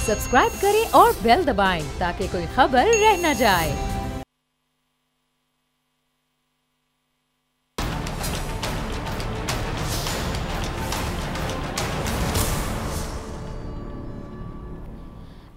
Subscribe करें और bell दबाएं ताकि कोई खबर रह न जाए।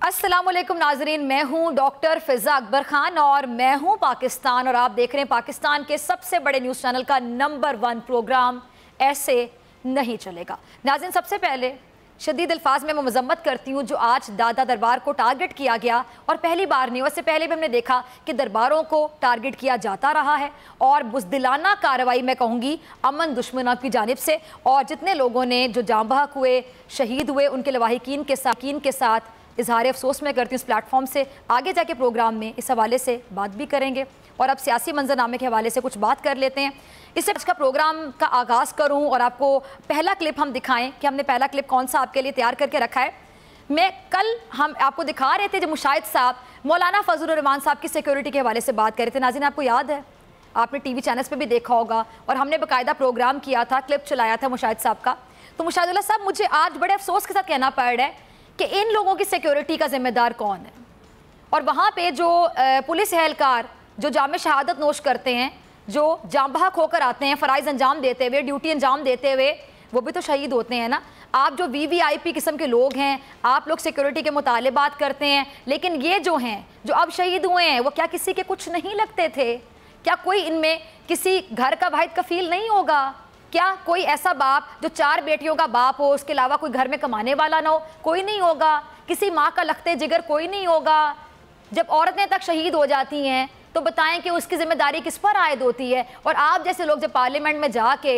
अस्सलामुअलैकुम नाजरीन, मैं हूं डॉक्टर फिजा अकबर खान और मैं हूं पाकिस्तान और आप देख रहे हैं पाकिस्तान के सबसे बड़े न्यूज़ चैनल का नंबर 1 प्रोग्राम ऐसे नहीं चलेगा। नाज़रीन, सबसे पहले शदीद अल्फाज में मैं मजम्मत करती हूँ जो आज दादा दरबार को टारगेट किया गया, और पहली बार नहीं, उससे पहले भी हमने देखा कि दरबारों को टारगेट किया जाता रहा है और बुज़दिलाना कार्रवाई मैं कहूँगी अमन दुश्मनों की जानिब से। और जितने लोगों ने जो जाँ बहक हुए, शहीद हुए, उनके लवाहिकीन के साथ इजहार अफसोस मैं करती हूँ इस प्लेटफॉर्म से। आगे जाके प्रोग्राम में इस हवाले से बात भी करेंगे और अब सियासी मंजरनामे के हवाले से कुछ बात कर लेते हैं। इससे आज का प्रोग्राम का आगाज़ करूं और आपको पहला क्लिप हम दिखाएं कि हमने पहला क्लिप कौन सा आपके लिए तैयार करके रखा है। कल हम आपको दिखा रहे थे जब मुशाहिद साहब मौलाना फजलुर रहमान साहब की सिक्योरिटी के हवाले से बात कर रहे थे। नाज़रीन, आपको याद है, आपने टीवी चैनल्स पे भी देखा होगा और हमने बाकायदा प्रोग्राम किया था, क्लिप चलाया था मुशाहिद साहब का। तो मुशाहिद साहब, मुझे आज बड़े अफसोस के साथ कहना पड़ रहा है कि इन लोगों की सिक्योरिटी का जिम्मेदार कौन है, और वहाँ पे जो पुलिस एहलकार जो जाम शहादत नोश करते हैं, जो जाम बहक होकर आते हैं फ़राइज़ अंजाम देते हुए, ड्यूटी अंजाम देते हुए, वो भी तो शहीद होते हैं ना। आप जो वीवीआईपी किस्म के लोग हैं, आप लोग सिक्योरिटी के मुतालिबात करते हैं, लेकिन ये जो हैं जो अब शहीद हुए हैं वो क्या किसी के कुछ नहीं लगते थे? क्या कोई इनमें किसी घर का वाहिद कफील नहीं होगा? क्या कोई ऐसा बाप जो 4 बेटियों का बाप हो, उसके अलावा कोई घर में कमाने वाला ना हो? कोई नहीं होगा। किसी माँ का लखते जिगर कोई नहीं होगा। जब औरतें तक शहीद हो जाती हैं तो बताएं कि उसकी जिम्मेदारी किस पर आयद होती है? और आप जैसे लोग जब पार्लियामेंट में जाके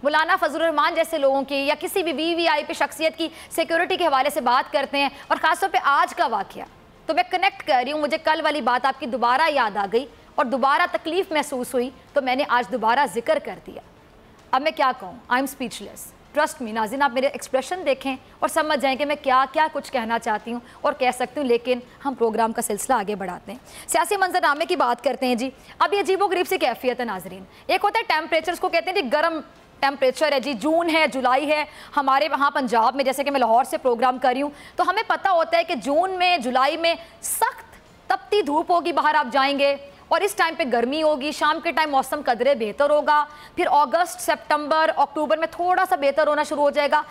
मौलाना फजलुर रहमान जैसे लोगों की या किसी भी वीवीआईपी शख्सियत की सिक्योरिटी के हवाले से बात करते हैं, और ख़ासतौर पर आज का वाक़या, तो मैं कनेक्ट कर रही हूँ, मुझे कल वाली बात आपकी दोबारा याद आ गई और दोबारा तकलीफ़ महसूस हुई, तो मैंने आज दोबारा जिक्र कर दिया। अब मैं क्या कहूँ, I am speechless. Trust me नाज़रीन, आप मेरे एक्सप्रेशन देखें और समझ जाएं कि मैं क्या क्या कुछ कहना चाहती हूँ और कह सकती हूँ। लेकिन हम प्रोग्राम का सिलसिला आगे बढ़ाते हैं, सियासी मंजरनामे की बात करते हैं जी। अब ये अजीबोगरीब सी कैफियत है नाज़रीन। एक होता है टेम्परेचर, उसको कहते हैं जी गर्म टेम्परेचर है जी, जून है, जुलाई है। हमारे वहाँ पंजाब में, जैसे कि मैं लाहौर से प्रोग्राम कर रही हूँ, तो हमें पता होता है कि जून में, जुलाई में सख्त तपती धूप होगी, बाहर आप जाएंगे और इस टाइम पे गर्मी होगी, शाम के टाइम मौसम कदरे बेहतर होगा। फिर अगस्त, सितंबर, अक्टूबर में थोड़ा सा बेहतर होना शुरू हो जाएगा।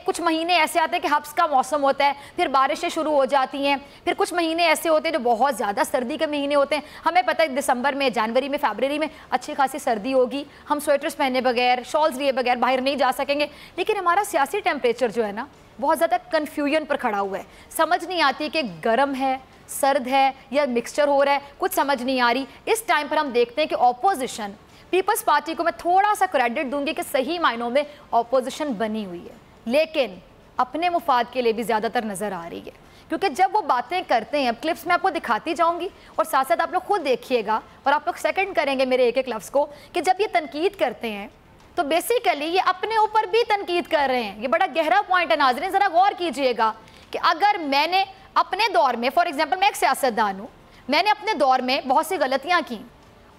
कुछ महीने ऐसे आते हैं कि हब्स का मौसम होता है, फिर बारिशें शुरू हो जाती हैं। फिर कुछ महीने ऐसे होते हैं जो बहुत ज़्यादा सर्दी के महीने होते हैं। हमें पता है दिसंबर में, जनवरी में, फरवरी में अच्छी खासी सर्दी होगी, हम स्वेटर्स पहने बगैर, शॉल्स लिए बगैर बाहर नहीं जा सकेंगे। लेकिन हमारा सियासी टेम्परेचर जो है ना, बहुत ज़्यादा कन्फ्यूजन पर खड़ा हुआ है। समझ नहीं आती कि गर्म है, सर्द है या मिक्सचर हो रहा है, कुछ समझ नहीं आ रही। इस टाइम पर हम देखते हैं कि ऑपोजिशन, पीपल्स पार्टी को मैं थोड़ा सा क्रेडिट दूंगी कि सही मायनों में ऑपोजिशन बनी हुई है, लेकिन अपने मुफाद के लिए भी ज़्यादातर नज़र आ रही है। क्योंकि जब वो बातें करते हैं, अब क्लिप्स में आपको दिखाती जाऊंगी और साथ साथ आप लोग खुद देखिएगा और आप लोग सेकंड करेंगे मेरे एक एक लफ्ज़ को, कि जब ये तनकीद करते हैं तो बेसिकली ये अपने ऊपर भी तनकीद कर रहे हैं। ये बड़ा गहरा पॉइंट है नाज़रीन, ज़रा गौर कीजिएगा कि अगर मैंने अपने दौर में, फॉर एग्जांपल मैं एक सियासतदान हूँ, मैंने अपने दौर में बहुत सी गलतियाँ की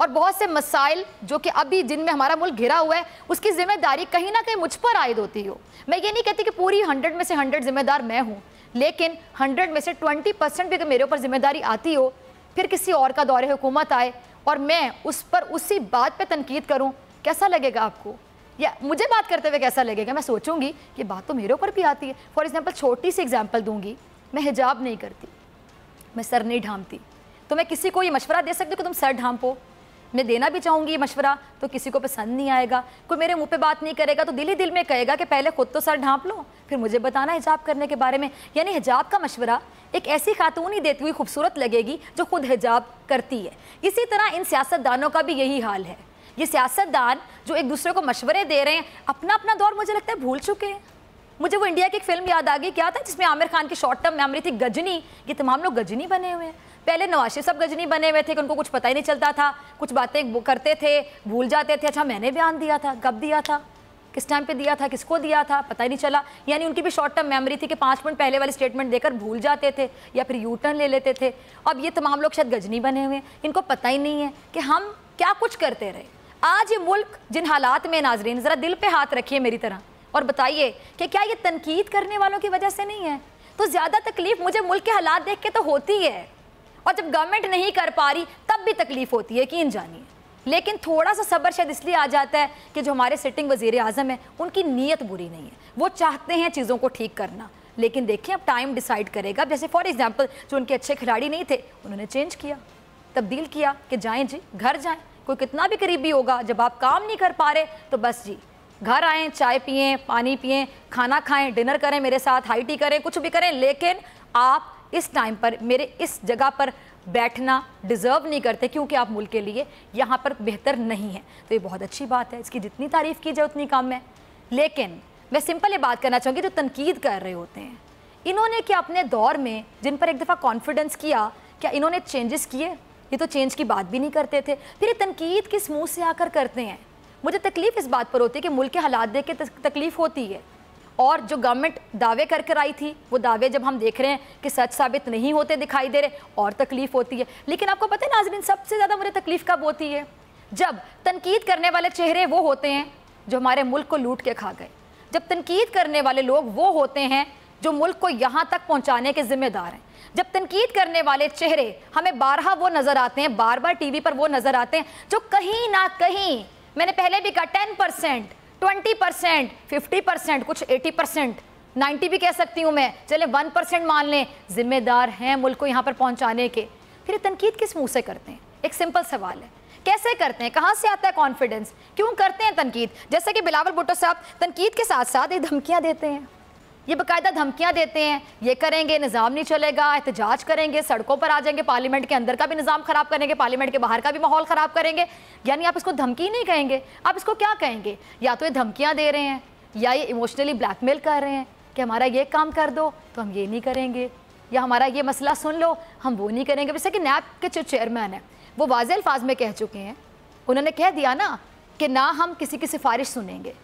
और बहुत से मसाइल जो कि अभी जिनमें हमारा मुल्क घिरा हुआ है, उसकी जिम्मेदारी कहीं ना कहीं मुझ पर आयद होती हो। मैं ये नहीं कहती कि पूरी 100 में से 100 जिम्मेदार मैं हूँ, लेकिन 100 में से 20% भी अगर मेरे ऊपर जिम्मेदारी आती हो, फिर किसी और का दौरे हुकूमत आए और मैं उस पर उसी बात पर तनकीद करूँ, कैसा लगेगा आपको? या मुझे बात करते हुए कैसा लगेगा? मैं सोचूंगी कि बात तो मेरे ऊपर भी आती है। फॉर एग्जांपल छोटी सी एग्जांपल दूंगी, मैं हिजाब नहीं करती, मैं सर नहीं ढांपती, तो मैं किसी को ये मशवरा दे सकती हूँ कि तुम सर ढांपो। मैं देना भी चाहूँगी ये मशवरा, तो किसी को पसंद नहीं आएगा। कोई मेरे मुंह पे बात नहीं करेगा तो दिल ही दिल में कहेगा कि पहले खुद तो सर ढांप लो, फिर मुझे बताना हिजाब करने के बारे में। यानी हिजाब का मशवरा एक ऐसी खातून ही देती हुई खूबसूरत लगेगी जो खुद हिजाब करती है। इसी तरह इन सियासतदानों का भी यही हाल है। ये सियासतदान जो एक दूसरे को मशवरे दे रहे हैं, अपना अपना दौर मुझे लगता है भूल चुके हैं। मुझे वो इंडिया की एक फिल्म याद आ गई, क्या था जिसमें आमिर खान की शॉर्ट टर्म मेमोरी थी, गजनी। ये तमाम लोग गजनी बने हुए हैं। पहले नवाज शरीफ सब गजनी बने हुए थे कि उनको कुछ पता ही नहीं चलता था, कुछ बातें करते थे, भूल जाते थे। अच्छा, मैंने बयान दिया था, कब दिया था, किस टाइम पे दिया था, किसको दिया था, पता ही नहीं चला। यानी उनकी भी शॉर्ट टर्म मेमोरी थी कि 5 मिनट पहले वाली स्टेटमेंट देकर भूल जाते थे या फिर यू टर्न ले लेते थे। अब ये तमाम लोग शायद गजनी बने हुए हैं, इनको पता ही नहीं है कि हम क्या कुछ करते रहे। आज ये मुल्क जिन हालात में, नाजरीन ज़रा दिल पे हाथ रखिए मेरी तरह और बताइए कि क्या ये तनकीद करने वालों की वजह से नहीं है? तो ज़्यादा तकलीफ मुझे मुल्क के हालात देख के तो होती है, और जब गवर्नमेंट नहीं कर पा रही तब भी तकलीफ होती है, यकीन जानिए। लेकिन थोड़ा सा सब्र शायद इसलिए आ जाता है कि जो हमारे सिटिंग वज़ीर आज़म है उनकी नीयत बुरी नहीं है, वो चाहते हैं चीज़ों को ठीक करना, लेकिन देखिए अब टाइम डिसाइड करेगा। जैसे फॉर एग्जांपल जो उनके अच्छे खिलाड़ी नहीं थे उन्होंने चेंज किया, तब्दील किया कि जाएं जी घर जाएं, कोई कितना भी करीबी होगा, जब आप काम नहीं कर पा रहे तो बस जी घर आएँ, चाय पिएँ, पानी पिएँ, खाना खाएँ, डिनर करें मेरे साथ, हाई टी करें, कुछ भी करें, लेकिन आप इस टाइम पर मेरे इस जगह पर बैठना डिज़र्व नहीं करते क्योंकि आप मुल्क के लिए यहाँ पर बेहतर नहीं है। तो ये बहुत अच्छी बात है, इसकी जितनी तारीफ़ की जाए उतनी कम है। लेकिन मैं सिंपल ये बात करना चाहूँगी, जो तनकीद कर रहे होते हैं, इन्होंने क्या अपने दौर में जिन पर एक दफ़ा कॉन्फिडेंस किया, क्या इन्होंने चेंजेस किए? ये तो चेंज की बात भी नहीं करते थे, फिर ये तनकीद किस मुँह से आकर करते हैं? मुझे तकलीफ़ इस बात पर होती है कि मुल्क के हालात देख के तकलीफ़ होती है, और जो गवर्नमेंट दावे कर आई थी वो दावे जब हम देख रहे हैं कि सच साबित नहीं होते दिखाई दे रहे, और तकलीफ़ होती है। लेकिन आपको पता है नाज़रीन, सबसे ज़्यादा मुझे तकलीफ़ कब होती है? जब तनकीद करने वाले चेहरे वो होते हैं जो हमारे मुल्क को लूट के खा गए, जब तनकीद करने वाले लोग वो होते हैं जो मुल्क को यहाँ तक पहुँचाने के ज़िम्मेदार हैं, जब तनकीद करने वाले चेहरे हमें बारहा वो नज़र आते हैं, बार बार टीवी पर वो नज़र आते हैं जो कहीं ना कहीं, मैंने पहले भी कहा, 10%, 20%, 50%, कुछ 80%, 90 भी कह सकती हूँ मैं, चले 1% मान लें, जिम्मेदार हैं मुल्क को यहाँ पर पहुँचाने के। फिर ये तनकीद किस मुँह से करते हैं? एक सिंपल सवाल है, कैसे करते हैं? कहाँ से आता है कॉन्फिडेंस? क्यों करते हैं तनकीद? जैसे कि बिलावल भुट्टो साहब तनकीद के साथ साथ ये धमकियाँ देते हैं, ये बाकायदा धमकियाँ देते हैं, ये करेंगे निज़ाम नहीं चलेगा, एहतजाज करेंगे, सड़कों पर आ जाएंगे, पार्लियामेंट के अंदर का भी निज़ाम ख़राब करेंगे, पार्लियामेंट के बाहर का भी माहौल ख़राब करेंगे। यानी आप इसको धमकी नहीं कहेंगे, आप इसको क्या कहेंगे? या तो ये धमकियाँ दे रहे हैं, या ये इमोशनली ब्लैकमेल कर रहे हैं कि हमारा ये काम कर दो तो हम ये नहीं करेंगे, या हमारा ये मसला सुन लो हम वो नहीं करेंगे। जैसे कि नैब के जो चेयरमैन हैं वो वाज़ेह अल्फाज में कह चुके हैं, उन्होंने कह दिया ना कि ना हम किसी की सिफारिश सुनेंगे,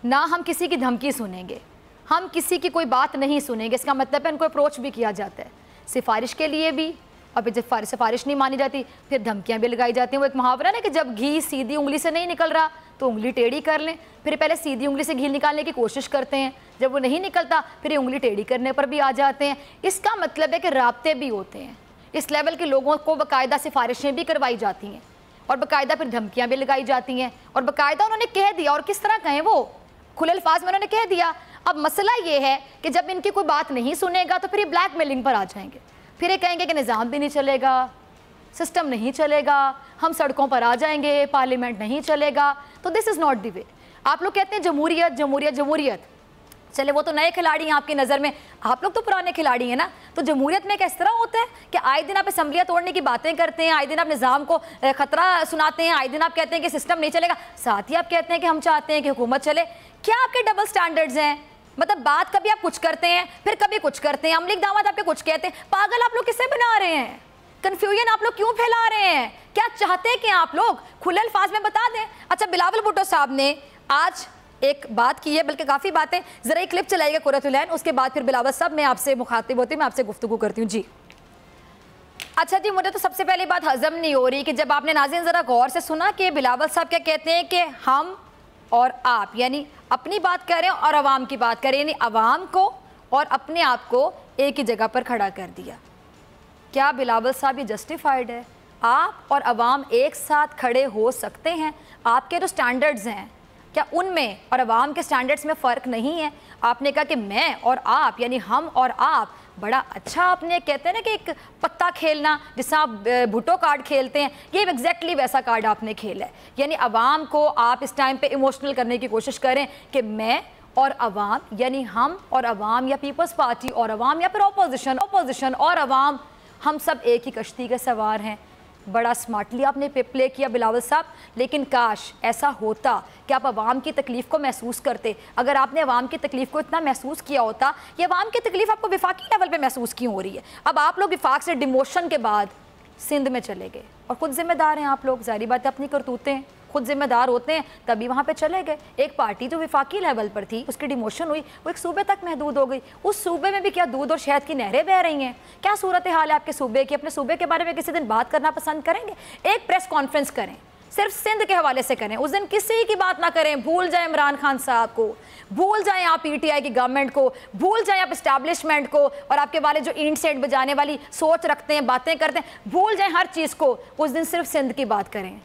ना हम किसी की धमकी सुनेंगे, हम किसी की कोई बात नहीं सुनेंगे। इसका मतलब है उनको अप्रोच भी किया जाता है सिफारिश के लिए भी, अब जब सिफारिश नहीं मानी जाती फिर धमकियां भी लगाई जाती हैं। वो एक मुहावरा है कि जब घी सीधी उंगली से नहीं निकल रहा तो उंगली टेढ़ी कर लें, फिर पहले सीधी उंगली से घी निकालने की कोशिश करते हैं, जब वो नहीं निकलता फिर ये उंगली टेढ़ी करने पर भी आ जाते हैं। इसका मतलब है कि राब्ते भी होते हैं, इस लेवल के लोगों को बाकायदा सिफारिशें भी करवाई जाती हैं, और बाकायदा फिर धमकियाँ भी लगाई जाती हैं, और बाकायदा उन्होंने कह दिया, और किस तरह कहें, वो खुले अल्फाज में उन्होंने कह दिया। अब मसला ये है कि जब इनकी कोई बात नहीं सुनेगा तो फिर ये ब्लैकमेलिंग पर आ जाएंगे, फिर ये कहेंगे कि निज़ाम भी नहीं चलेगा, सिस्टम नहीं चलेगा, हम सड़कों पर आ जाएंगे, पार्लियामेंट नहीं चलेगा। तो this is not the way. आप लोग कहते हैं जमहूरियत जमहूरियत जमहूरियत, चले वो तो नए खिलाड़ी हैं आपकी नज़र में, आप लोग तो पुराने खिलाड़ी हैं ना। तो जमहूरियत में किस तरह होता है कि आए दिन आप असम्बलियाँ तोड़ने की बातें करते हैं, आए दिन आप निज़ाम को ख़तरा सुनाते हैं, आए दिन आप कहते हैं कि सिस्टम नहीं चलेगा, साथ ही आप कहते हैं कि हम चाहते हैं कि हुकूमत चले। क्या आपके डबल स्टैंडर्ड्स हैं? मतलब बात कभी आप कुछ करते हैं फिर कभी कुछ करते हैं, अमली दावत आपके कुछ कहते हैं। पागल आप लोग किससे बना रहे हैं? कन्फ्यूजन आप लोग क्यों फैला रहे हैं? क्या चाहते हैं कि आप लोग खुले अल्फाज में बता दें? अच्छा, बिलावल भुट्टो साहब ने आज एक बात की है, बल्कि काफ़ी बातें, ज़रा एक क्लिप चलाइएगा कुर्रतुल-ऐन, उसके बाद फिर बिलावल साहब मैं आपसे मुखातिब होती हूँ, मैं आपसे गुफ्तगू करती हूँ। जी अच्छा जी, मुझे तो सबसे पहली बात हज़म नहीं हो रही कि जब आपने नाज़रीन ज़रा गौर से सुना कि बिलावल साहब क्या कहते हैं कि हम और आप, यानी अपनी बात करें और अवाम की बात करें, यानी अवाम को और अपने आप को एक ही जगह पर खड़ा कर दिया। क्या बिलावल साहब ये जस्टिफाइड है? आप और अवाम एक साथ खड़े हो सकते हैं? आपके जो स्टैंडर्ड्स हैं क्या उनमें और अवाम के स्टैंडर्ड्स में फ़र्क नहीं है? आपने कहा कि मैं और आप, यानी हम और आप, बड़ा अच्छा आपने कहते हैं ना कि एक पत्ता खेलना जिससे आप भुट्टो कार्ड खेलते हैं, ये एग्जैक्टली वैसा कार्ड आपने खेला है। यानी अवाम को आप इस टाइम पे इमोशनल करने की कोशिश करें कि मैं और अवाम, यानी हम और अवाम, या पीपल्स पार्टी और अवाम, या फिर अपोजिशन और अवाम, हम सब एक ही कश्ती के सवार हैं। बड़ा स्मार्टली आपने प्ले किया बिलावल साहब, लेकिन काश ऐसा होता कि आप अवाम की तकलीफ़ को महसूस करते। अगर आपने अवाम की तकलीफ़ को इतना महसूस किया होता, ये अवाम की तकलीफ़ आपको विफाकी लेवल पे महसूस क्यों हो रही है? अब आप लोग विफाक से डिमोशन के बाद सिंध में चले गए, और ख़ुद ज़िम्मेदार हैं आप लोग, ज़ाहिर बात है अपनी करतूतें खुद जिम्मेदार होते हैं, तभी वहाँ पे चले गए। एक पार्टी जो विफाकी लेवल पर थी उसकी डिमोशन हुई, वो एक सूबे तक महदूद हो गई। उस सूबे में भी क्या दूध और शहद की नहरें बह रही हैं? क्या सूरत हाल है आपके सूबे की? अपने सूबे के बारे में किसी दिन बात करना पसंद करेंगे? एक प्रेस कॉन्फ्रेंस करें, صرف سندھ کے حوالے سے کریں. اس دن کسی کی بات نہ کریں. بھول جائیں عمران خان صاحب کو, بھول جائیں آپ پی ٹی آئی کی گورنمنٹ کو, بھول جائیں آپ اسٹیبلشمنٹ کو, اور آپ کے والے جو اینٹ سیٹ بجانے والی سوچ رکھتے ہیں, باتیں کرتے ہیں, بھول جائیں ہر چیز کو. اس دن صرف سندھ کی بات کریں.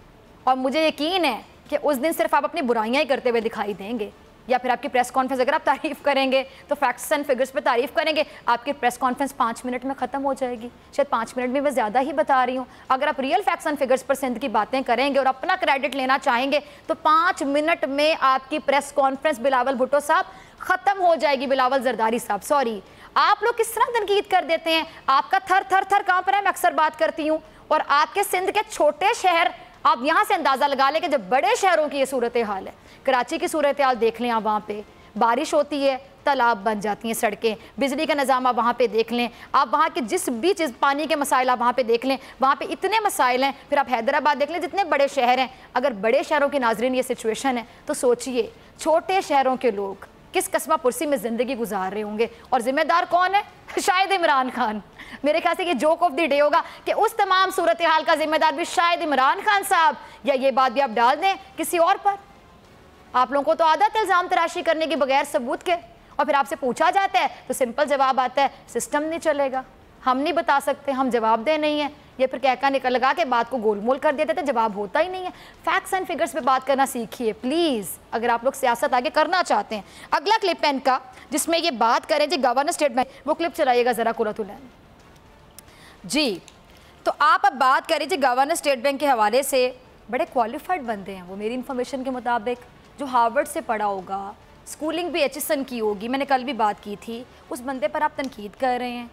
اور مجھے یقین ہے کہ اس دن صرف آپ اپنی برائیاں ہی کرتے ہوئے دکھائی دیں گے, یا پھر آپ کی پریس کانفرنس اگر آپ تعریف کریں گے تو فیکٹس اینڈ فگرز پہ تعریف کریں گے, آپ کی پریس کانفرنس 5 منٹ میں ختم ہو جائے گی. شاید 5 منٹ میں زیادہ ہی بتا رہی ہوں. اگر آپ ریئل فیکٹس اینڈ فگرز پر سندھ کی باتیں کریں گے اور اپنا کریڈٹ لینا چاہیں گے تو 5 منٹ میں آپ کی پریس کانفرنس بلاول بھٹو صاحب ختم ہو جائے گی. بلاول زرداری صاحب سوری, آپ لوگ کس طرح تنقید کر دیتے ہیں. آپ کا تھر تھر تھر کہاں پر ہے, میں اکثر بات کرتی ہوں. اور آپ کے سندھ کے چھوٹے شہر, آپ یہاں سے اندازہ لگا لیں کہ جب بڑے شہروں کی یہ صورتحال ہے. کراچی کی صورتحال دیکھ لیں آپ, وہاں پہ بارش ہوتی ہے تالاب بن جاتی ہیں سڑکیں, بجلی کا نظام آپ وہاں پہ دیکھ لیں, آپ وہاں کے جس بھی چیز پانی کے مسائل آپ وہاں پہ دیکھ لیں, وہاں پہ اتنے مسائل ہیں. پھر آپ حیدرآباد دیکھ لیں, جتنے بڑے شہر ہیں. اگر بڑے شہروں کے ناظرین یہ سچویشن ہے تو سوچئے چھوٹے شہروں کے لوگ کس قسمہ پرسی میں زندگی گزار رہے ہوں گے. اور ذمہ دار کون ہے؟ شاید عمران خان. میرے خیال سے یہ جوک آف دی ڈے ہوگا کہ اس تمام صورتحال کا ذمہ دار بھی شاید عمران خان صاحب, یا یہ بات بھی آپ ڈال دیں کسی اور پر. آپ لوگوں کو تو عادت ہے الزام تراشی کرنے کی بغیر ثبوت کے, اور پھر آپ سے پوچھا جاتا ہے تو سمپل جواب آتا ہے سسٹم نہیں چلے گا, ہم نہیں بتا سکتے, ہم جواب دہ نہیں ہیں. یہ پھر کہہ نکل لگا کے بات کو گول مول کر دیتے تھے, جواب ہوتا ہی نہیں ہے. فیکٹس اینڈ فگرز پہ بات کرنا سیکھیے پلیز, اگر آپ لوگ سیاست آگے کرنا چاہتے ہیں. اگلا کلپ ہے ان کا جس میں یہ بات کریں جی گورنر اسٹیٹمنٹ, وہ کلپ چلائیے گا ذرا قرۃ العین جی. تو آپ اب بات کریں جی گورنر اسٹیٹ بینک کے حوالے سے. بڑے کوالیفائڈ بندے ہیں وہ, میری انفارمیشن کے مطابق, جو ہارورڈ سے پڑھا ہوگا, اسکولنگ بھی ایچ ایس این کی ہوگی, میں نے کل بھی بات کی تھی. اس بندے پر آپ تنقید کر رہے ہیں.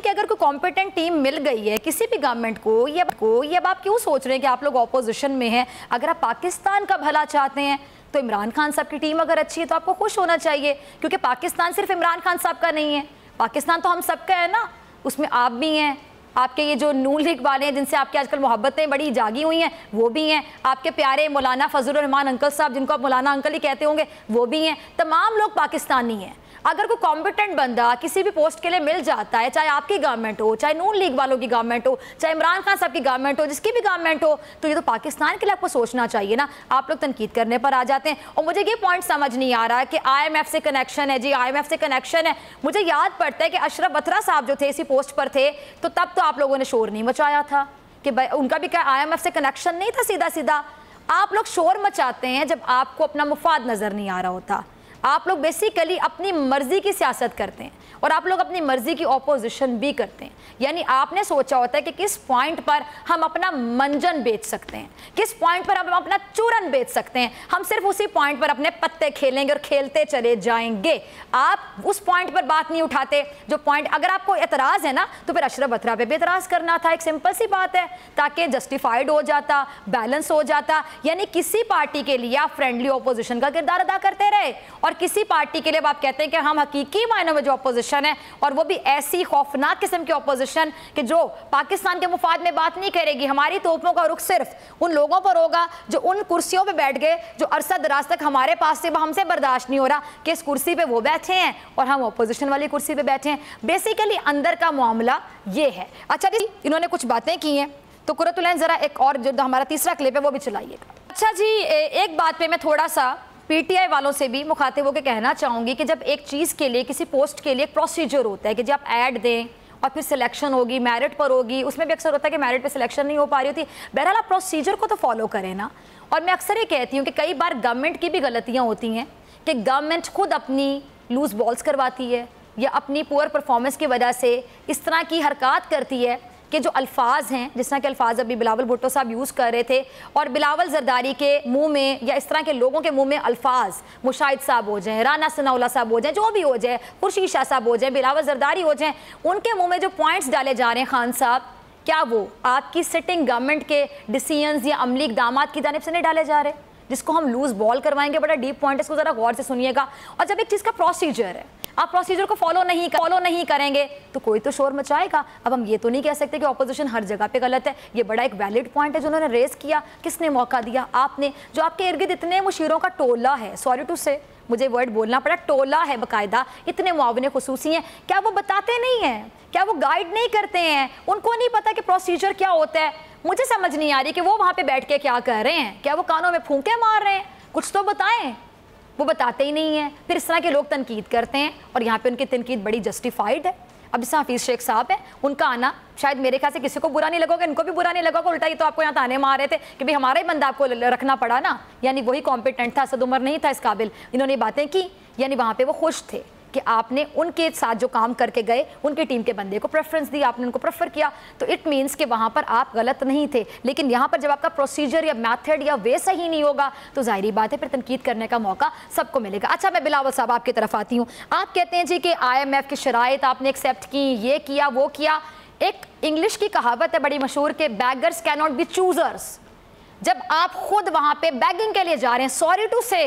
کہ اگر کوئی کمپیٹنٹ ٹیم مل گئی ہے کسی بھی گورنمنٹ کو, یہ اب آپ کیوں سوچ رہے ہیں کہ آپ لوگ اپوزیشن میں ہیں؟ اگر آپ پاکستان کا بھلا چاہتے ہیں تو عمران خان صاحب کی ٹیم اگر اچھی ہے تو آپ کو خوش ہونا چاہیے, کیونکہ پاکستان صرف عمران خان صاحب کا نہیں ہے, پاکستان تو ہم سب کا ہے نا. اس میں آپ بھی ہیں, آپ کے یہ جو نون لیگ والے ہیں جن سے آپ کی آج کل محبتیں بڑی جاگی ہوئی ہیں وہ بھی ہیں, آپ کے پیارے مولانا فضل الرحمان انکل صاحب جن کو آپ مولانا انکل ہی کہتے ہوں گے وہ بھی ہیں. تمام لوگ پاکستانی ہیں. اگر کوئی کمپیٹنٹ بندہ کسی بھی پوسٹ کے لیے مل جاتا ہے, چاہے آپ کی گورنمنٹ ہو, چاہے نون لیگ والوں کی گورنمنٹ ہو, چاہے عمران خان صاحب کی گورنمنٹ ہو, جس کی بھی گورنمنٹ ہو, تو یہ تو پاکستان کے لیے آپ کو سوچنا چاہیے نا. آپ لوگ تنقید کرنے پر آ جاتے ہیں. اور مجھے یہ پوائنٹ سمجھ نہیں آ رہا کہ آئی ایم ایف سے کنیکشن ہے جی, آئی ایم ایف سے کنیکشن ہے. مجھے یاد پڑتا ہے کہ اشرف بترا صاحب جو تھے اسی پوسٹ پر تھے تو تب تو آپ لوگوں نے شور نہیں مچایا تھا کہ ان کا بھی کیا آئی ایم ایف سے کنیکشن نہیں تھا سیدھا سیدھا. آپ لوگ شور مچاتے ہیں جب آپ کو اپنا مفاد نظر نہیں آ رہا ہوتا. آپ لوگ بیسیکلی اپنی مرضی کی سیاست کرتے ہیں اور آپ لوگ اپنی مرضی کی اپوزیشن بھی کرتے ہیں. یعنی آپ نے سوچا ہوتا ہے کہ کس پوائنٹ پر ہم اپنا منجن بیچ سکتے ہیں, کس پوائنٹ پر ہم اپنا چورن بیچ سکتے ہیں. ہم صرف اسی پوائنٹ پر اپنے پتے کھیلیں گے اور کھیلتے چلے جائیں گے. آپ اس پوائنٹ پر بات نہیں اٹھاتے جو پوائنٹ, اگر آپ کو اعتراض ہے نا تو پھر اشرف بترا پہ بھی اعتراض کرنا تھا. ایک سمپل سی بات ہے, تاکہ جسٹیفائڈ ہو جاتا, بیلنس ہو جاتا. یعنی کسی پارٹی کے لیے آپ فرینڈلی اپوزیشن کا کردار ادا کرتے رہے, اور کسی پارٹی کے لیے آپ کہتے ہیں کہ ہم حقیقی معنوں میں جو اپوزیشن ہے, اور وہ بھی ایسی خوفناک قسم کی اپوزیشن کہ جو پاکستان کے مفاد میں بات نہیں کرے گی. ہماری توپوں کا رخ صرف ان لوگوں پر ہوگا جو ان کرسیوں پہ بیٹھ گئے, جو عرصہ دراز تک ہمارے پاس سے ہم سے برداشت نہیں ہو رہا کہ اس کرسی پہ وہ بیٹھے ہیں اور ہم اپوزیشن والی کرسی پہ بیٹھے ہیں. بیسیکلی اندر کا معاملہ یہ ہے. اچھا جی, انہوں نے کچھ باتیں کی ہیں تو قرۃ العین ذرا ایک اور جو ہمارا تیسرا کلپ ہے وہ بھی چلائیے گا. اچھا جی, ایک بات پہ میں تھوڑا سا پی ٹی آئی والوں سے بھی مخاطب ہو کے کہنا چاہوں گی کہ جب ایک چیز کے لیے, کسی پوسٹ کے لیے ایک پروسیجر ہوتا ہے کہ جب آپ ایڈ دیں اور پھر سلیکشن ہوگی, میرٹ پر ہوگی, اس میں بھی اکثر ہوتا ہے کہ میرٹ پہ سلیکشن نہیں ہو پا رہی ہوتی. بہرحال آپ پروسیجر کو تو فالو کریں نا. اور میں اکثر یہ کہتی ہوں کہ کئی بار گورنمنٹ کی بھی غلطیاں ہوتی ہیں کہ گورنمنٹ خود اپنی لوز بالز کرواتی ہے یا اپنی پور پرفارمنس کی وجہ سے اس طرح کی حرکات کرتی ہے کہ جو الفاظ ہیں, جس طرح کے الفاظ ابھی بلاول بھٹو صاحب یوز کر رہے تھے, اور بلاول زرداری کے منہ میں یا اس طرح کے لوگوں کے منہ میں الفاظ, مشاہد صاحب ہو جائیں, رانا ثناء اللہ صاحب ہو جائیں, جو بھی ہو جائے, خورشید شاہ صاحب ہو جائیں, بلاول زرداری ہو جائیں, ان کے منہ میں جو پوائنٹس ڈالے جا رہے ہیں خان صاحب, کیا وہ آپ کی سٹنگ گورنمنٹ کے ڈیسیژنز یا عملی اقدامات کی جانب سے نہیں ڈالے جا رہے, جس کو ہم لوز بال کروائیں گے؟ بڑا ڈیپ پوائنٹ, اس کو ذرا غور سے سنیے گا. اور جب ایک چیز کا پروسیجر ہے, آپ پروسیجر کو فالو نہیں کریں گے تو کوئی تو شور مچائے گا. اب ہم یہ تو نہیں کہہ سکتے کہ اپوزیشن ہر جگہ پہ غلط ہے. یہ بڑا ایک ویلڈ پوائنٹ ہے جو انہوں نے ریز کیا. کس نے موقع دیا؟ آپ نے. جو آپ کے ارد گرد اتنے مشیروں کا ٹولہ ہے, سوری ٹو سے مجھے ورڈ بولنا پڑا, ٹولہ ہے باقاعدہ, اتنے معاون خصوصی ہیں, کیا وہ بتاتے نہیں ہیں؟ کیا وہ گائیڈ نہیں کرتے ہیں؟ ان کو نہیں پتا کہ پروسیجر کیا ہوتا ہے؟ मुझे समझ नहीं आ रही कि वो वहाँ पे बैठ के क्या कर रहे हैं, क्या वो कानों में फूंके मार रहे हैं, कुछ तो बताएं। वो बताते ही नहीं है। फिर इस तरह के लोग तनकीद करते हैं और यहाँ पे उनकी तनकीद बड़ी जस्टिफाइड है। अब जैसे हफीज़ शेख साहब है, उनका आना शायद मेरे ख्याल से किसी को बुरा नहीं लगेगा, इनको भी बुरा नहीं लगेगा। उल्टा ये तो आपको यहाँ ताने मार रहे थे कि भाई हमारा ही बंदा आपको रखना पड़ा ना, यानी वही कॉम्पिटेंट था, असद उमर नहीं था इस काबिल। इन्होंने बातें की, यानी वहाँ पे वो खुश थे कि आपने उनके साथ जो काम करके गए, उनकी टीम के बंदे को प्रेफरेंस दी, आपने उनको प्रेफर किया, तो इट मीन्स कि वहाँ पर आप गलत नहीं थे। लेकिन यहाँ पर जब आपका प्रोसीजर या मेथड या वे सही नहीं होगा तो जाहिर बात है फिर तनकीद करने का मौका सबको मिलेगा। अच्छा, मैं बिलावल साहब आपकी तरफ आती हूँ। आप कहते हैं जी कि IMF की शराइत आपने एक्सेप्ट की, ये किया वो किया। एक इंग्लिश की कहावत है बड़ी मशहूर के beggars can not be choosers. जब आप खुद वहाँ पे बैगिंग के लिए जा रहे हैं, सॉरी टू से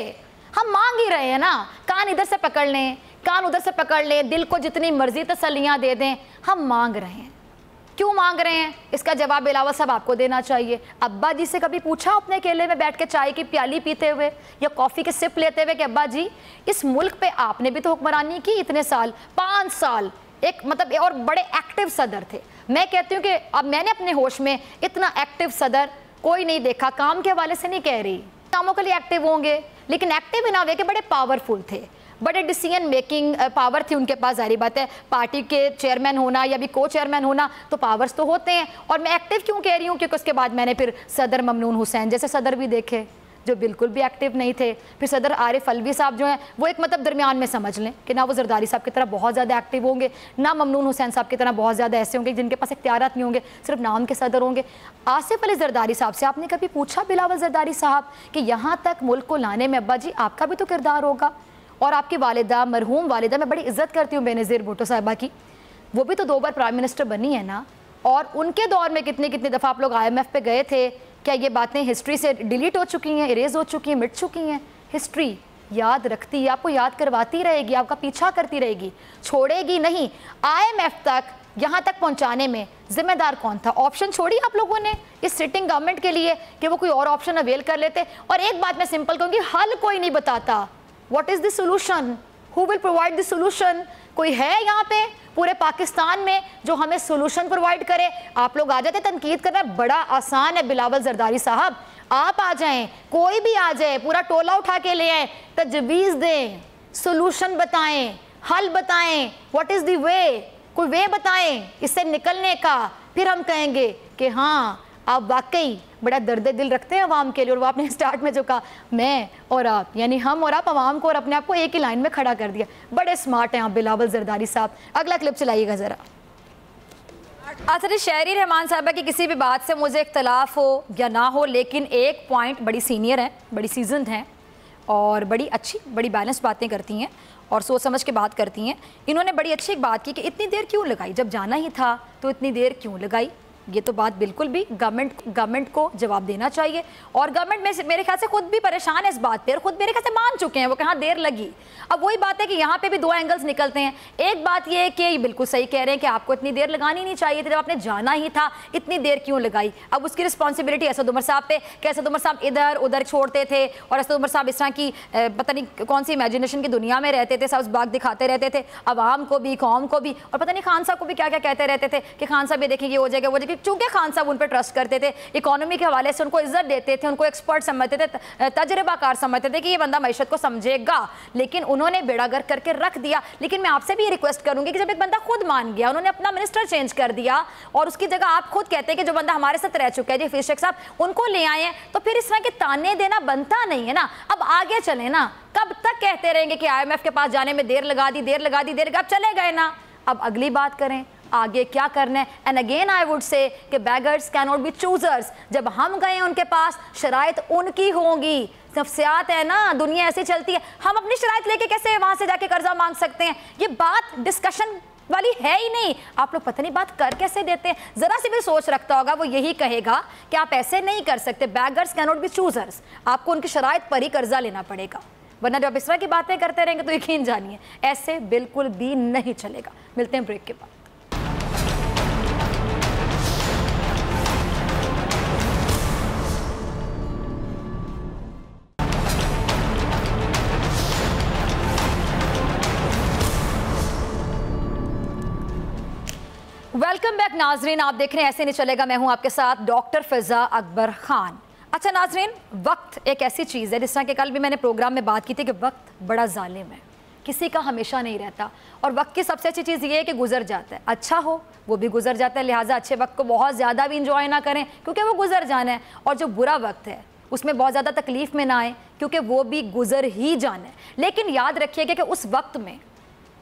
हम मांग ही रहे हैं ना, कान इधर से पकड़ लें, कान उधर से पकड़ लें, दिल को जितनी मर्जी तसल्लियाँ दे दें, हम मांग रहे हैं। क्यों मांग रहे हैं, इसका जवाब बिलावल साहब आपको देना चाहिए। अब्बा जी से कभी पूछा अपने अकेले में बैठ के चाय की प्याली पीते हुए या कॉफ़ी के सिप लेते हुए कि अब्बा जी इस मुल्क पे आपने भी तो हुक्मरानी की इतने साल, 5 साल, एक मतलब और बड़े एक्टिव सदर थे। मैं कहती हूँ कि अब मैंने अपने होश में इतना एक्टिव सदर कोई नहीं देखा। काम के हवाले से नहीं कह रही, कामों के लिए एक्टिव होंगे, लेकिन एक्टिव इन अ वे के बड़े पावरफुल थे, बड़े डिसीजन मेकिंग पावर थी उनके पास। जाहिर बात है पार्टी के चेयरमैन होना या भी को चेयरमैन होना तो पावर्स तो होते हैं। और मैं एक्टिव क्यों कह रही हूँ, क्योंकि उसके बाद मैंने फिर सदर ममनून हुसैन जैसे सदर भी देखे जो बिल्कुल भी एक्टिव नहीं थे। फिर सदर आरिफ अलवी साहब जो हैं वो एक मतलब दरमियान में समझ लें कि ना वो जरदारी साहब की तरह बहुत ज़्यादा एक्टिव होंगे, ना ममनून हुसैन साहब की तरह बहुत ज़्यादा ऐसे होंगे जिनके पास इख्तियारात नहीं होंगे, सिर्फ नाम के सदर होंगे। आसिफ अली जरदारी साहब से आपने कभी पूछा बिलावल जरदारी साहब कि यहाँ तक मुल्क को लाने में अब्बा जी आपका भी तो किरदार होगा? और आपकी वालिदा, मरहूम वालिदा, मैं बड़ी इज्जत करती हूँ बेनज़ीर भुट्टो साहिबा की, वो भी तो 2 बार प्राइम मिनिस्टर बनी है ना। और उनके दौर में कितनी दफ़ा आप लोग IMF पे गए थे? क्या ये बातें हिस्ट्री से डिलीट हो चुकी हैं, इरेज हो चुकी हैं, मिट चुकी हैं? हिस्ट्री याद रखती है, आपको याद करवाती रहेगी, आपका पीछा करती रहेगी, छोड़ेगी नहीं। IMF तक यहाँ तक पहुँचाने में जिम्मेदार कौन था? ऑप्शन छोड़ी आप लोगों ने इस सिटिंग गवर्नमेंट के लिए कि वो कोई और ऑप्शन अवेल कर लेते। और एक बात मैं सिंपल कहूँगी, हल कोई नहीं बताता। What is the solution? Who will provide the solution? कोई है यहाँ पे पूरे पाकिस्तान में जो हमें सोल्यूशन प्रोवाइड करे? आप लोग आ जाते, तनकीद करना बड़ा आसान है बिलावल जरदारी साहब, आप आ जाएं, कोई भी आ जाए, पूरा टोला उठा के ले आए, तजवीज़ दें, सोल्यूशन बताएं, हल बताएं, व्हाट इज़ द वे, कोई वे बताएं इससे निकलने का। फिर हम कहेंगे कि हाँ आप वाकई बड़ा दर्द दिल रखते हैं अवाम के लिए। और वो आपने स्टार्ट में जो कहा मैं और आप, यानी हम और आप अवाम को और अपने आप को एक ही लाइन में खड़ा कर दिया। बड़े स्मार्ट हैं आप बिलावल जरदारी साहब। अगला क्लिप चलाइएगा ज़रा। अच्छा, शहरी रहमान साहबा की किसी भी बात से मुझे इख्तलाफ हो या ना हो, लेकिन एक पॉइंट, बड़ी सीनियर हैं, बड़ी सीजनड हैं और बड़ी अच्छी, बड़ी बैलेंस बातें करती हैं और सोच समझ के बात करती हैं। इन्होंने बड़ी अच्छी एक बात की कि इतनी देर क्यों लगाई, जब जाना ही था तो इतनी देर क्यों लगाई। ये तो बात बिल्कुल भी गवर्नमेंट को जवाब देना चाहिए। और गवर्नमेंट में मेरे ख्याल से खुद भी परेशान है इस बात पे और खुद मेरे ख्याल से मान चुके हैं वो कहाँ देर लगी। अब वही बात है कि यहाँ पे भी 2 एंगल्स निकलते हैं। एक बात ये है कि ये बिल्कुल सही कह रहे हैं कि आपको इतनी देर लगानी नहीं चाहिए थी, जब आपने जाना ही था इतनी देर क्यों लगाई। अब उसकी रिस्पॉन्सिबिलिटी असद उमर साहब पे कि असद उमर साहब इधर उधर छोड़ते थे और असद उमर साहब इस तरह की पता नहीं कौन सी इमेजिनेशन की दुनिया में रहते थे, सब्ज़ बाग दिखाते रहते थे अवाम को भी, कौम को भी, और पता नहीं खान साहब को भी क्या क्या कहते रहते थे कि खान साहब ये देखेंगे हो जाएगा वो जाएगा। चूँकि खान साहब उन पर ट्रस्ट करते थे, इकोनॉमी के हवाले से उनको इज्जत देते थे, उनको एक्सपर्ट समझते थे, तजर्बाकार समझते थे कि ये बंदा मैशत को समझेगा, लेकिन उन्होंने बेड़ागर करके रख दिया। लेकिन मैं आपसे भी ये रिक्वेस्ट करूंगी कि जब एक बंदा खुद मान गया, उन्होंने अपना मिनिस्टर चेंज कर दिया और उसकी जगह आप खुद कहते हैं कि जो बंदा हमारे साथ रह चुका है जी हफीज शेख साहब, उनको ले आए हैं, तो फिर इस तरह के ताने देना बनता नहीं है ना। अब आगे चले ना, कब तक कहते रहेंगे कि IMF के पास जाने में देर लगा दी, अब चले गए ना, अब अगली बात करें आगे क्या करना है। And again I would say कि beggars can not be choosers. जब हम गए उनके पास, शराइत उनकी होंगी, नफ्सियात है ना, दुनिया ऐसे चलती है, हम अपनी शराइत लेके कैसे वहां से जाके कर्जा मांग सकते हैं? ये बात डिस्कशन वाली है ही नहीं। आप लोग पता नहीं बात कर कैसे देते हैं। जरा सी भी सोच रखता होगा वो यही कहेगा कि आप ऐसे नहीं कर सकते। Beggars can not be choosers, आपको उनकी शराइत पर ही कर्जा लेना पड़ेगा, वरना जब इस तरह की बातें करते रहेंगे तो यकीन जानिए ऐसे बिल्कुल भी नहीं चलेगा। मिलते हैं ब्रेक के बाद। वेलकम बैक नाजरीन, आप देख रहे हैं ऐसे नहीं चलेगा। मैं हूं आपके साथ डॉक्टर फिजा अकबर खान। अच्छा नाजरीन, वक्त एक ऐसी चीज़ है, जिस तरह कि कल भी मैंने प्रोग्राम में बात की थी कि वक्त बड़ा जालिम है, किसी का हमेशा नहीं रहता। और वक्त की सबसे अच्छी चीज़ ये है कि गुजर जाता है, अच्छा हो वो भी गुजर जाता है। लिहाजा अच्छे वक्त को बहुत ज़्यादा भी इंजॉय ना करें क्योंकि वो गुजर जाना है, और जो बुरा वक्त है उसमें बहुत ज़्यादा तकलीफ़ में ना आए क्योंकि वो भी गुजर ही जाना है। लेकिन याद रखिएगा कि उस वक्त में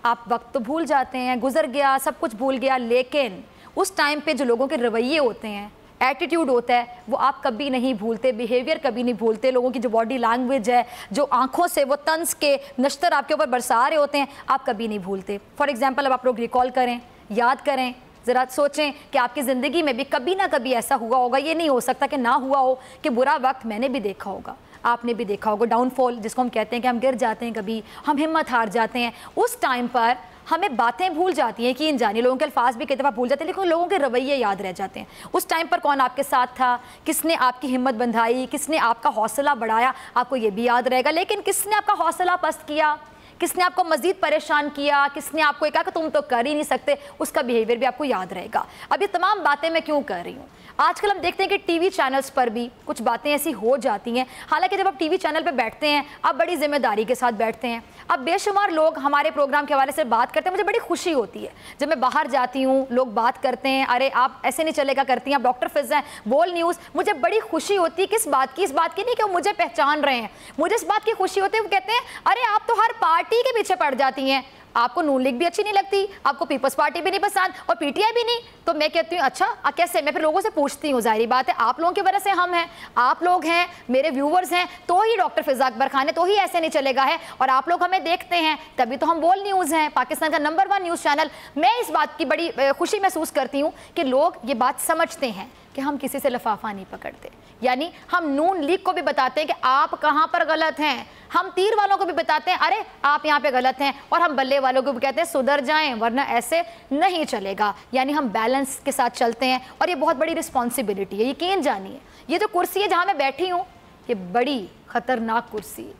आप वक्त तो भूल जाते हैं, गुजर गया, सब कुछ भूल गया, लेकिन उस टाइम पे जो लोगों के रवैये होते हैं, एटीट्यूड होता है, वो आप कभी नहीं भूलते, बिहेवियर कभी नहीं भूलते। लोगों की जो बॉडी लैंग्वेज है, जो आंखों से वो तंज के नश्तर आपके ऊपर बरसा रहे होते हैं, आप कभी नहीं भूलते। फॉर एग्जांपल, अब आप लोग रिकॉल करें, याद करें, ज़रा सोचें कि आपकी ज़िंदगी में भी कभी ना कभी ऐसा हुआ होगा। ये नहीं हो सकता कि ना हुआ हो, कि बुरा वक्त मैंने भी देखा होगा, आपने भी देखा होगा। डाउनफॉल जिसको हम कहते हैं कि हम गिर जाते हैं, कभी हम हिम्मत हार जाते हैं, उस टाइम पर हमें बातें भूल जाती हैं कि अनजानी लोगों के अल्फाज भी कई दफ़ा भूल जाते हैं, लेकिन लोगों के रवैये याद रह जाते हैं। उस टाइम पर कौन आपके साथ था, किसने आपकी हिम्मत बंधाई, किसने आपका हौसला बढ़ाया, आपको ये भी याद रहेगा। लेकिन किसने आपका हौसला पस्त किया, किसने आपको मज़ीद परेशान किया, किसने आपको कहा कि तुम तो कर ही नहीं सकते, उसका बिहेवियर भी आपको याद रहेगा। अब ये तमाम बातें मैं क्यों कर रही हूँ? आजकल हम देखते हैं कि टीवी चैनल्स पर भी कुछ बातें ऐसी हो जाती हैं। हालांकि जब आप टीवी चैनल पर बैठते हैं, आप बड़ी जिम्मेदारी के साथ बैठते हैं। अब बेशुमार लोग हमारे प्रोग्राम के हवाले से बात करते हैं, मुझे बड़ी खुशी होती है जब मैं बाहर जाती हूँ, लोग बात करते हैं, अरे आप ऐसे नहीं चलेगा करती हैं, आप डॉक्टर फिजा हैं, बोल न्यूज़। मुझे बड़ी खुशी होती है, किस बात की? इस बात की नहीं कि वो मुझे पहचान रहे हैं, मुझे इस बात की खुशी होती है वो कहते हैं अरे आप तो हर पार्टी के पीछे पड़ जाती हैं, आपको नून लीग भी अच्छी नहीं लगती, आपको पीपल्स पार्टी भी नहीं पसंद और पीटीआई भी नहीं। तो मैं कहती हूँ अच्छा कैसे? मैं फिर लोगों से पूछती हूँ, जाहिर बात है आप लोगों की वजह से हम हैं, आप लोग हैं, मेरे व्यूवर्स हैं, तो ही डॉक्टर फिजा अकबर खान है, तो ही ऐसे नहीं चलेगा है, और आप लोग हमें देखते हैं तभी तो हम बोल न्यूज़ हैं, पाकिस्तान का नंबर 1 न्यूज़ चैनल। मैं इस बात की बड़ी खुशी महसूस करती हूँ कि लोग ये बात समझते हैं कि हम किसी से लफाफा नहीं पकड़ते। यानी हम नून लीग को भी बताते हैं कि आप कहाँ पर गलत हैं, हम तीर वालों को भी बताते हैं अरे आप यहाँ पे गलत हैं, और हम बल्ले वालों को भी कहते हैं सुधर जाएं वरना ऐसे नहीं चलेगा। यानी हम बैलेंस के साथ चलते हैं, और ये बहुत बड़ी रिस्पॉन्सिबिलिटी है। यकीन जानिए, ये जो कुर्सी है जहाँ मैं बैठी हूँ, ये बड़ी ख़तरनाक कुर्सी है।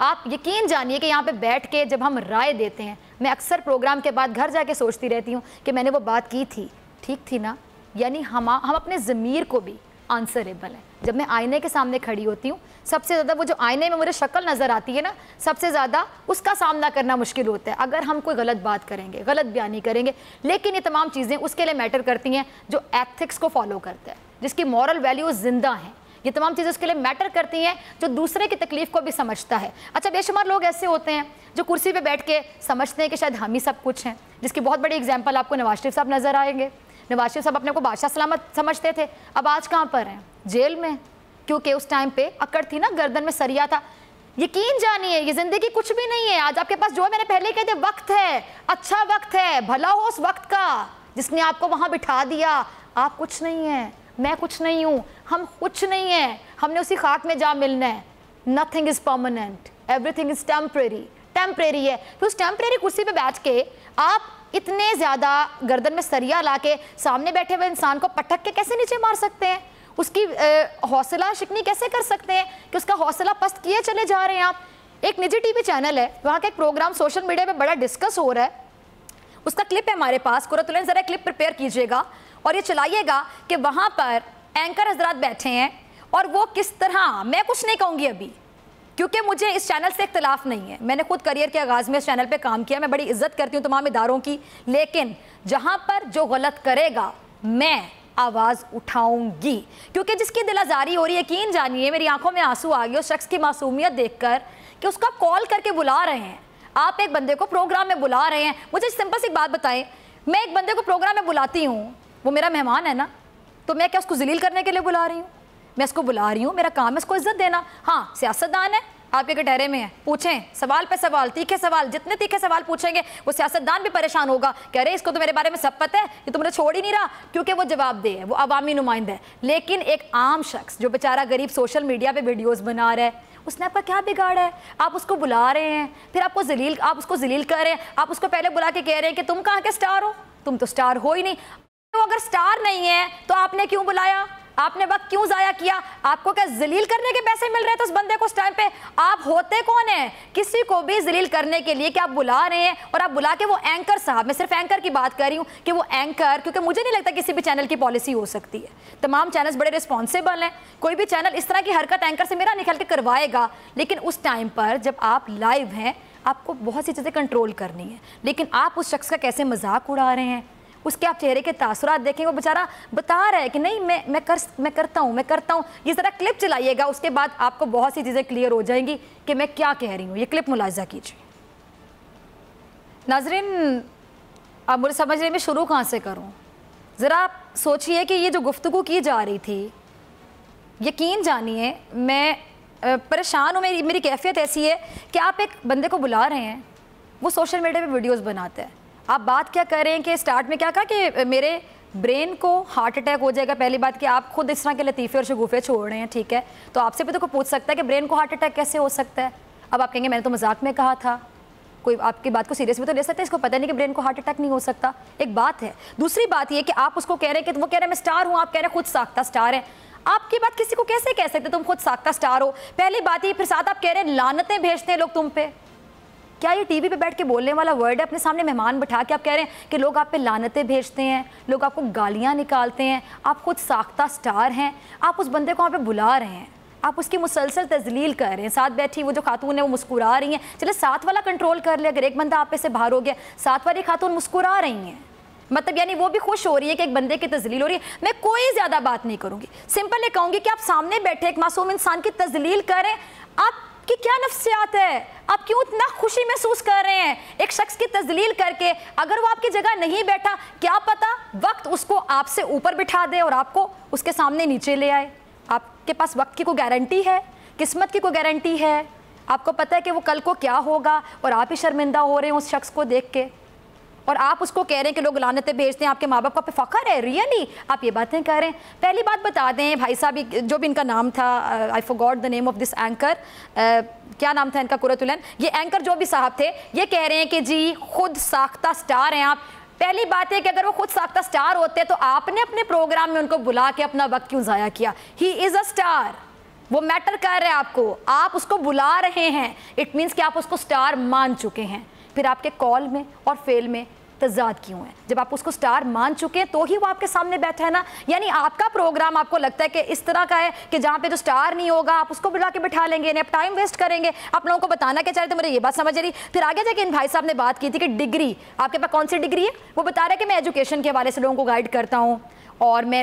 आप यकीन जानिए कि यहाँ पे बैठ के जब हम राय देते हैं, मैं अक्सर प्रोग्राम के बाद घर जाके सोचती रहती हूँ कि मैंने वो बात की थी, ठीक थी ना? यानी हम अपने ज़मीर को भी आंसरेबल हैं। जब मैं आईने के सामने खड़ी होती हूँ, सबसे ज़्यादा वो जो आईने में मुझे शक्ल नज़र आती है ना, सबसे ज़्यादा उसका सामना करना मुश्किल होता है अगर हम कोई गलत बात करेंगे, गलत बयानी करेंगे। लेकिन ये तमाम चीज़ें उसके लिए मैटर करती हैं जो एथिक्स को फॉलो करता है, जिसकी मॉरल वैल्यूज़ ज़िंदा हैं। ये तमाम चीज़ें उसके लिए मैटर करती हैं जो दूसरे की तकलीफ़ को भी समझता है। अच्छा, बेशुमार लोग ऐसे होते हैं जो कुर्सी पर बैठ के समझते हैं कि शायद हम ही सब कुछ हैं, जिसकी बहुत बड़ी एग्जाम्पल आपको नवाज शरीफ साहब नज़र आएंगे। नवाज शरीफ साहब अपने को बादशाह सलामत समझते थे, अब आज कहाँ पर हैं? जेल में, क्योंकि उस टाइम पे अकड़ थी ना, गर्दन में सरिया था। यकीन जानिए ये ज़िंदगी कुछ भी नहीं है। आज आपके पास जो है, मैंने पहले कह दिया, वक्त है, अच्छा वक्त है, भला हो उस वक्त का जिसने आपको वहाँ बिठा दिया। आप कुछ नहीं है, मैं कुछ नहीं हूँ, हम कुछ नहीं है, हमने उसी खाक में जा मिलना है। Nothing is permanent, everything is temporary. Temporary है तो उस टेम्परेरी कुर्सी पे बैठ के आप इतने ज़्यादा गर्दन में सरिया ला के सामने बैठे हुए इंसान को पटक के कैसे नीचे मार सकते हैं? उसकी हौसला शिकनी कैसे कर सकते हैं कि उसका हौसला पस्त किए चले जा रहे हैं आप? एक निजी टीवी चैनल है, वहाँ का एक प्रोग्राम सोशल मीडिया पे बड़ा डिस्कस हो रहा है, उसका क्लिप है हमारे पास। कुरतुल्लाह ज़रा क्लिप प्रिपेयर कीजिएगा और ये चलाइएगा कि वहाँ पर एंकर हजरात बैठे हैं और वो किस तरह, मैं कुछ नहीं कहूँगी अभी क्योंकि मुझे इस चैनल से इख्तलाफ नहीं है, मैंने खुद करियर के आगाज़ में इस चैनल पे काम किया, मैं बड़ी इज्जत करती हूँ तमाम इदारों की, लेकिन जहाँ पर जो गलत करेगा मैं आवाज़ उठाऊंगी। क्योंकि जिसकी दिल आज़ारी हो रही है, यकीन जानिए मेरी आंखों में आंसू आ गए उस शख्स की मासूमियत देखकर कि उसका कॉल करके बुला रहे हैं। आप एक बंदे को प्रोग्राम में बुला रहे हैं, मुझे सिंपल सी बात बताएं, मैं एक बंदे को प्रोग्राम में बुलाती हूँ, वो मेरा मेहमान है ना, तो मैं क्या उसको जलील करने के लिए बुला रही हूँ? मैं इसको बुला रही हूँ, मेरा काम है उसको इज्जत देना। हाँ, सियासतदान है, आपके कटहरे में है, पूछें सवाल पे सवाल, तीखे सवाल, जितने तीखे सवाल पूछेंगे वो सियासतदान भी परेशान होगा, कह रहे इसको तो मेरे बारे में सब पता है, ये तो मुझे छोड़ ही नहीं रहा, क्योंकि वो जवाबदेह है, वो अवामी नुमाइंदा है। लेकिन एक आम शख्स जो बेचारा गरीब सोशल मीडिया पे वीडियोस बना रहा है, उसने आपका क्या बिगाड़ा है? आप उसको बुला रहे हैं, फिर आप उसको जलील कर रहे हैं, आप उसको पहले बुला के कह रहे हैं कि तुम कहाँ के स्टार हो, तुम तो स्टार हो ही नहीं। तो अगर स्टार नहीं है तो आपने क्यों बुलाया? آپ نے وقت کیوں ضائع کیا؟ آپ کو کیا ذلیل کرنے کے پیسے مل رہے تھے اس بندے کو اس ٹائم پہ؟ آپ ہوتے کون ہیں کسی کو بھی ذلیل کرنے کے لیے کہ آپ بلا رہے ہیں اور آپ بلا کے وہ اینکر صاحب، میں صرف اینکر کی بات کر رہی ہوں کہ وہ اینکر، کیونکہ مجھے نہیں لگتا کسی بھی چینل کی پالیسی ہو سکتی ہے، تمام چینلز بڑے رسپانسیبل ہیں، کوئی بھی چینل اس طرح کی حرکت اینکر سے میرا نکل کے کروائے گا، لیکن اس ٹائم پر جب آپ لائیو ہیں آپ کو بہت سی چیزیں کنٹرول کرنی ہیں، لیکن آپ اس شخص کا کیسے مذاق اڑا رہے ہیں، اس کے آپ چہرے کے تاثرات دیکھیں، وہ بیچارہ بتا رہا ہے کہ نہیں میں کرتا ہوں، یہ ذرا کلپ چلائیے گا، اس کے بعد آپ کو بہت سی چیزیں کلیئر ہو جائیں گی کہ میں کیا کہہ رہی ہوں، یہ کلپ ملاحظہ کیجیے۔ ناظرین اب مجھے سمجھنے میں شروع کہاں سے کروں، ذرا سوچئے کہ یہ جو گفتگو کی جا رہی تھی، یقین جانیے میں پریشان ہوں، میری کیفیت ایسی ہے کہ آپ ایک بندے کو بلا رہے ہیں، وہ سوشل میڈیا پہ ویڈیوز بناتے ہیں، آپ بات کیا کر رہے ہیں کہ سٹارٹ میں کیا کہا کہ میرے برین کو ہارٹ اٹیک ہو جائے گا، پہلی بات کہ آپ خود اس طرح کے لطیفے اور شگوفے چھوڑ رہے ہیں، ٹھیک ہے، تو آپ سے بھی تو کوئی پوچھ سکتا ہے کہ برین کو ہارٹ اٹیک کیسے ہو سکتا ہے؟ اب آپ کہیں گے میں نے تو مذاق میں کہا تھا، کوئی آپ کی بات کو سیریس بھی تو لے سکتا ہے، اس کو پتہ نہیں کہ برین کو ہارٹ اٹیک نہیں ہو سکتا، ایک بات ہے۔ دوسری بات یہ کہ آپ اس کو کہہ رہے ہیں کہ وہ کہہ رہے ہیں میں سٹار ہوں، آپ کہہ رہے ہیں خود ساختہ سٹار ہیں، آپ کی بات کسی کو کیسے کہہ سکتے تم خود ساختہ سٹار ہو؟ پہلی بات یہ، پھر ساتھ آپ کہہ رہے ہیں لعنتیں بھیجتے ہیں لوگ تم پہ، کیا یہ ٹی وی پہ بیٹھ کے بولنے والا ورڈ ہے؟ اپنے سامنے مہمان بٹھا کے آپ کہہ رہے ہیں کہ لوگ آپ پہ لعنتیں بھیجتے ہیں، لوگ آپ کو گالیاں نکالتے ہیں، آپ خود ساختہ سٹار ہیں، آپ اس بندے کو وہاں پہ بلا رہے ہیں، آپ اس کی مسلسل تذلیل کر رہے ہیں، ساتھ بیٹھی وہ جو خاتون ہے وہ مسکرا رہی ہیں، چلے ساتھ والا کنٹرول کر لے، اگر ایک بندہ آپ پہ سے باہر ہو گیا، ساتھ والی خاتون مسکرا رہی ہیں، مطلب یعنی وہ بھی خوش ہو رہی ہے کہ ایک بندے کی تذلیل ہو رہی ہے۔ میں کوئی زیادہ بات نہیں کروں گی، سمپل یہ کہوں گی کہ آپ سامنے بیٹھے ایک معصوم انسان کی تذلیل کریں، آپ کی کیا نفسیات ہے؟ آپ کیوں اتنا خوشی محسوس کر رہے ہیں ایک شخص کی تذلیل کر کے؟ اگر وہ آپ کی جگہ نہیں بیٹھا، کیا پتا وقت اس کو آپ سے اوپر بٹھا دے اور آپ کو اس کے سامنے نیچے لے آئے۔ آپ کے پاس وقت کی کوئی گارنٹی ہے؟ قسمت کی کوئی گارنٹی ہے؟ آپ کو پتہ ہے کہ وہ کل کو کیا ہوگا اور آپ ہی شرمندہ ہو رہے ہیں اس شخص کو دیکھ کے، اور آپ اس کو کہہ رہے ہیں کہ لوگ لعنتیں بھیجتے ہیں، آپ کے ماں باپ کو آپ پہ فخر ہے، ریئلی آپ یہ باتیں کر رہے ہیں؟ پہلی بات بتا دیں بھائی صاحب، جو بھی ان کا نام تھا، آئی فورگاٹ دی نیم آف دس اینکر، کیا نام تھا ان کا، قرۃ العین، یہ اینکر جو بھی صاحب تھے، یہ کہہ رہے ہیں کہ جی خود ساختہ سٹار ہیں آپ۔ پہلی بات ہے کہ اگر وہ خود ساختہ سٹار ہوتے تو آپ نے اپنے پروگرام میں ان کو بلا کے اپنا وقت کیوں ضائع کیا؟ ہی از اے سٹار، وہ میٹر کر رہے ہیں آپ کو، آپ اس کو بلا رہے ہیں، اٹ مینس کہ آپ اس کو سٹار مان چکے ہیں۔ پھر آپ کے کال میں اور فیل میں تضاد کیوں ہے؟ جب آپ اس کو سٹار مان چکے ہیں تو ہی وہ آپ کے سامنے بیٹھا ہے نا، یعنی آپ کا پروگرام آپ کو لگتا ہے کہ اس طرح کا ہے کہ جہاں پہ جو سٹار نہیں ہوگا آپ اس کو بلا کے بٹھا لیں گے، یعنی آپ ٹائم ویسٹ کریں گے، آپ لوگوں کو بتانا کیا چاہ رہے تھے، مجھے یہ بات سمجھ رہی۔ پھر آگے جا کے ان بھائی صاحب نے بات کی تھی کہ ڈگری، آپ کے پاس کون سی ڈگری ہے؟ وہ بتا رہے کہ میں ایجوکیشن کے حوالے سے لوگوں کو گائیڈ کرتا ہوں اور میں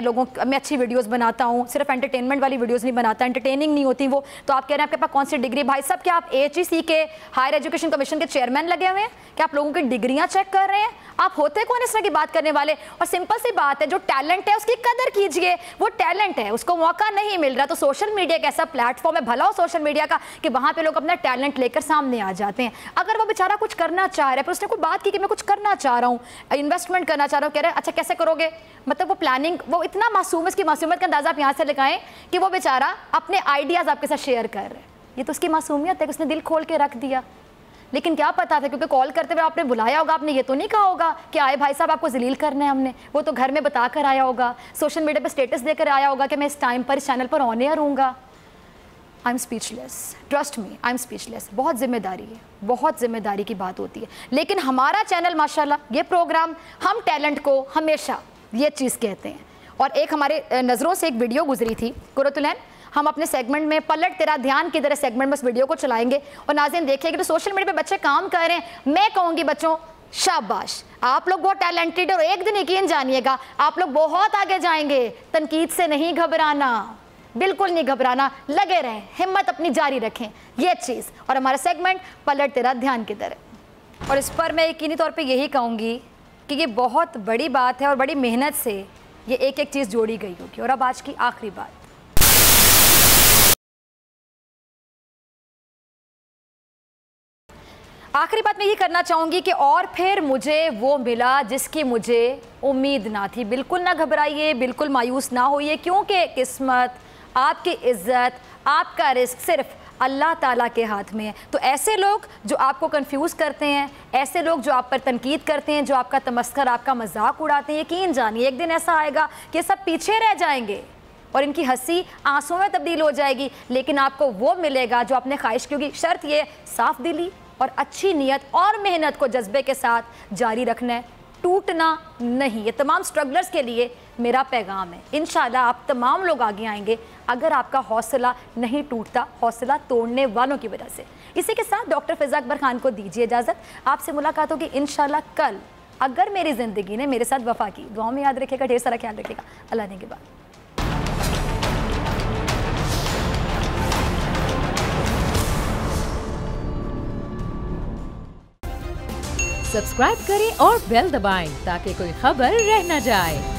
اچھی ویڈیوز بناتا ہوں، صرف انٹرٹینمنٹ والی ویڈیوز نہیں بناتا، انٹرٹیننگ نہیں ہوتی وہ، تو آپ کہہ رہے ہیں آپ کے پاس کون سی ڈگری؟ بھائی صاحب کیا آپ HEC کے ہائر ایجوکیشن کمیشن کے چیئرمین لگے ہوئے ہیں؟ کہ آپ لوگوں کی ڈگریاں چیک کر رہے ہیں؟ آپ ہوتے کون اس طرح کی بات کرنے والے؟ اور سمپل سی بات ہے، جو ٹیلنٹ ہے اس کی قدر کیجئے، وہ ٹیلنٹ ہے، اس کو موقع نہیں مل رہا، تو سوشل میڈیا ایک ایسا پلیٹ فارم ہے، بھلا ہو سوشل میڈیا کا، کہ وہاں پہ لوگ اپنا ٹیلنٹ لے کر سامنے آ جاتے ہیں۔ اگر وہ بیچارہ کچھ کرنا چاہ رہا ہے، پھر اس نے کوئی بات کی کہ میں کچھ کرنا چاہ رہا ہوں، انویسٹمنٹ کرنا چاہ رہا ہوں، کہہ رہے ہیں اچھا کیسے کرو گے؟ مطلب وہ پلاننگ، وہ اتنا معصوم ہے، اس کی معصومیت کا اندازہ آپ یہاں سے لگائیں کہ وہ بیچارہ اپنے آئیڈیاز آپ کے ساتھ شیئر کر رہے ہیں، یہ تو اس کی معصومیت ہے کہ اس نے دل کھول کے رکھ دیا۔ لیکن کیا پتا تھا، کیونکہ کال کرتے ہوئے آپ نے بلایا ہوگا، آپ نے یہ تو نہیں کہا ہوگا کہ آئے بھائی صاحب آپ کو ذلیل کرنا ہے ہم نے، وہ تو گھر میں بتا کر آیا ہوگا، سوشل میڈیا پہ اسٹیٹس دے کر آیا ہوگا کہ میں اس ٹائم پر اس چینل پر آن ایئر ہوں گا۔ I am speechless, trust me, I am speechless. بہت ذمہ داری ہے، بہت ذمہ داری کی بات ہوتی ہے، لیکن ہمارا چینل ماشاءاللہ، یہ پروگرام، ہم ٹیلنٹ کو ہمیشہ یہ چیز کہتے ہیں۔ اور ایک ہمارے نظروں سے ایک ویڈیو گزری تھی، قرۃ العین، ہم اپنے سیگمنٹ میں پلٹ تیرا دھیان کی طرح سیگمنٹ میں اس ویڈیو کو چلائیں گے، اور ناظرین دیکھیں کہ تو سوشل میڈیا پہ بچے کام کر رہے ہیں، میں کہوں گی بچوں شاباش، آپ لوگ بہت ٹیلنٹڈ، اور ایک دن یقین جانیے گا آپ لوگ بہت آگے جائیں گے، تنقید سے نہیں گھبرانا، بالکل نہیں گھبرانا، لگے رہیں، ہمت اپنی جاری رکھیں، یہ چیز۔ اور ہمارا سیگمنٹ پلٹ تیرا دھیان کی طرح، اور اس پر میں یقینی طور پہ یہی کہوں گی کہ یہ بہت بڑی بات ہے اور بڑی محنت سے یہ ایک ایک چیز جوڑی گئی ہوگی۔ اور اب آج کی آخری بات، آخری بات میں یہ کرنا چاہوں گی کہ اور پھر مجھے وہ ملا جس کی مجھے امید نہ تھی۔ بالکل نہ گھبرائیے، بالکل مایوس نہ ہوئیے، کیونکہ قسمت، آپ کی عزت، آپ کا رزق صرف اللہ تعالیٰ کے ہاتھ میں ہے۔ تو ایسے لوگ جو آپ کو کنفیوز کرتے ہیں، ایسے لوگ جو آپ پر تنقید کرتے ہیں، جو آپ کا تمسخر، آپ کا مذاق اڑاتے ہیں، یقین جانیے ایک دن ایسا آئے گا کہ سب پیچھے رہ جائیں گے، اور ان کی ہنسی آنسوں میں تبدیل ہو جائے گی، لیکن آپ کو وہ ملے گا جو اپنے خواہش کی ہوگی۔ شرط یہ صاف دلی اور اچھی نیت اور محنت کو جذبے کے ساتھ جاری رکھنا ہے، ٹوٹنا نہیں۔ یہ تمام سٹرگلرز کے لیے میرا پیغام ہے۔ انشاءاللہ آپ تمام لوگ آگے آئیں گے اگر آپ کا حوصلہ نہیں ٹوٹتا حوصلہ توڑنے والوں کی وجہ سے۔ اسی کے ساتھ ڈاکٹر فضا اکبر خان کو دیجیے اجازت، آپ سے ملاقات ہوگی انشاءاللہ کل، اگر میری زندگی نے میرے ساتھ وفا کی۔ دعاؤں میں یاد رکھے گا، ڈھیر سارا خیال رکھے گا۔ اللہ نے کے بعد سبسکرائب کریں اور بیل دبائیں تاکہ کوئی خبر رہ نہ جائے۔